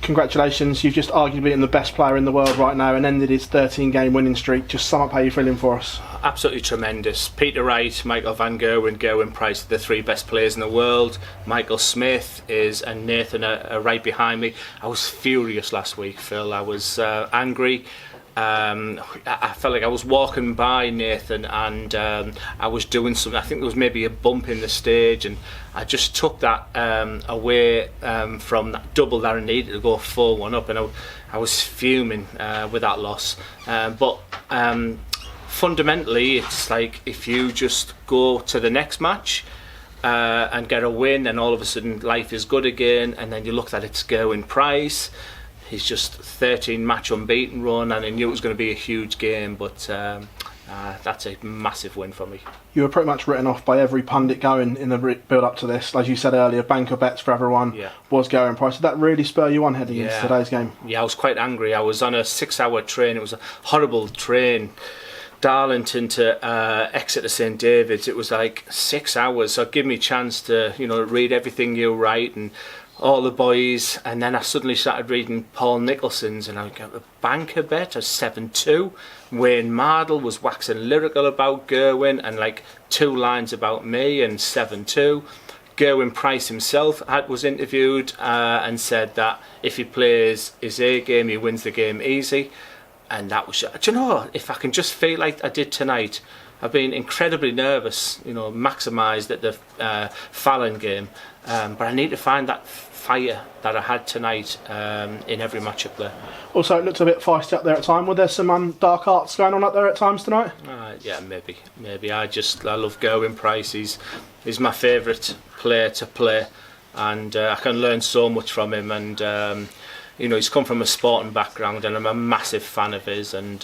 congratulations. You've just arguably beaten the best player in the world right now and ended his 13-game winning streak. Just sum up how you're feeling for us. Absolutely tremendous. Peter Wright, Michael van Gerwen, Gerwin Price are the 3 best players in the world. Michael Smith and Nathan are right behind me. I was furious last week, Phil. I was angry. I felt like I was walking by Nathan and I was doing something. I think there was maybe a bump in the stage, and I just took that away from that double that I needed to go 4-1 up, and I was fuming with that loss. But fundamentally, it's like if you just go to the next match and get a win, and all of a sudden life is good again, and then you look at it's Gerwin Price. He's just 13 match unbeaten run, and I knew it was going to be a huge game, but that's a massive win for me. You were pretty much written off by every pundit going in the build up to this. As you said earlier, banker bets for everyone was Gerwin Price. Did that really spur you on heading into today's game? Yeah, I was quite angry. I was on a 6-hour train. It was a horrible train. Darlington to Exeter St David's. It was like 6 hours, so it gave me a chance to read everything you write and all the boys, and then I suddenly started reading Paul Nicholson's, and I got a banker bet of 7-2. Wayne Mardle was waxing lyrical about Gerwin and like 2 lines about me, and 7-2. Gerwin Price himself was interviewed and said that if he plays his A game, he wins the game easy. And that was, do you know, if I can just feel like I did tonight. I've been incredibly nervous, maximised at the Fallon game, but I need to find that fire that I had tonight in every match up there. Also, it looked a bit feisty up there at times. Were there some dark arts going on up there at times tonight? Yeah, maybe. I love Gerwin Price. He's my favourite player to play, and I can learn so much from him. And he's come from a sporting background, and I'm a massive fan of his, and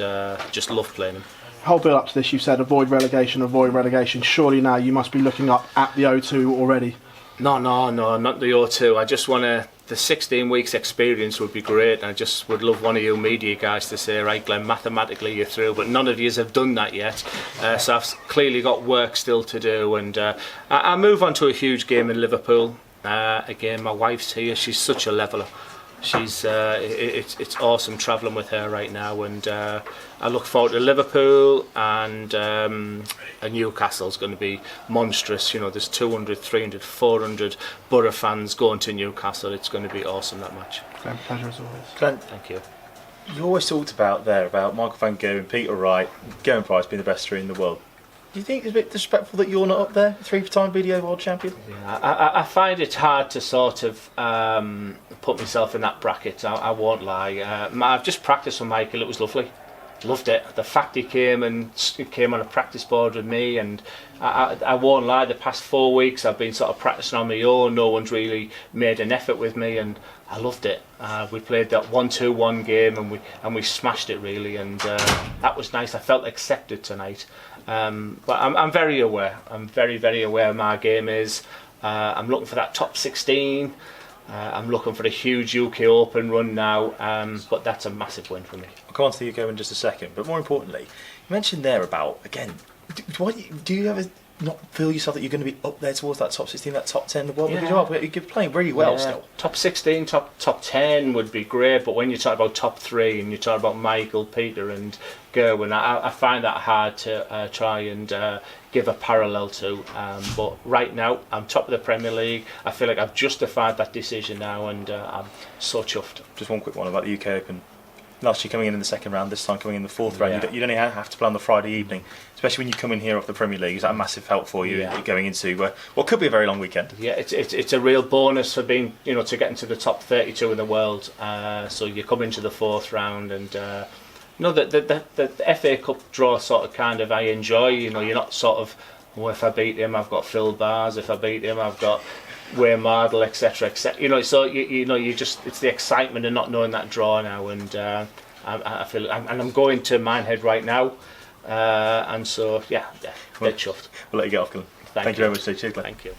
just love playing him. Whole build up to this, you said avoid relegation. Surely now you must be looking up at the O2 already. No, not the O2. I just want the 16 weeks experience would be great, and I just would love one of you media guys to say, right Glenn, mathematically you're through, but none of you have done that yet, so I've clearly got work still to do, and I move on to a huge game in Liverpool. Again, my wife's here, she's such a leveller. She's it's awesome travelling with her right now, and I look forward to Liverpool, and Newcastle's going to be monstrous. There's 200, 300, 400 Borough fans going to Newcastle. It's going to be awesome, that match. Great pleasure as always. Glenn, thank you. You always talked about Michael van Gerwen, Peter Wright, Gerwin Price being the best 3 in the world. Do you think it's a bit disrespectful that you're not up there, 3-time BDO world champion? Yeah, I find it hard to sort of put myself in that bracket. I won't lie. I've just practiced with Michael. It was lovely. Loved it. The fact he came on a practice board with me, and I won't lie. The past 4 weeks I've been sort of practicing on my own. No one's really made an effort with me, and I loved it. We played that 1-2-1 game, and we smashed it really, and that was nice. I felt accepted tonight. But I'm very aware. I'm very, very aware my game is. I'm looking for that top 16. I'm looking for a huge UK Open run now, but that's a massive win for me. I'll come on to the UK in just a second, but more importantly, you mentioned there about, again, do you ever not feel yourself that you're going to be up there towards that top 16, that top 10 in the world? Because you're playing really well still. Top 16, top 10 would be great, but when you talk about top 3 and you talk about Michael, Peter and Gerwin, I find that hard to try and give a parallel to. But right now, I'm top of the Premier League. I feel like I've justified that decision now, and I'm so chuffed. Just one quick one about the UK Open. Last year coming in the second round, this time coming in the 4th round. You don't even have to play on the Friday evening, especially when you come in here off the Premier League. Is that a massive help for you going into what could be a very long weekend? Yeah, it's a real bonus for being, to get into the top 32 in the world. So you come into the 4th round, and the FA Cup draw sort of kind of I enjoy. You're not sort of, if I beat him, I've got Phil Bars. If I beat him, I've got Wayne Mardle, etc., etc. So you just, it's the excitement of not knowing that draw now, and I feel, and I'm going to Minehead right now, and so dead chuffed. We'll let you get off, Glenn. Thank you very much, Steve. Cheers, Glenn. Thank you.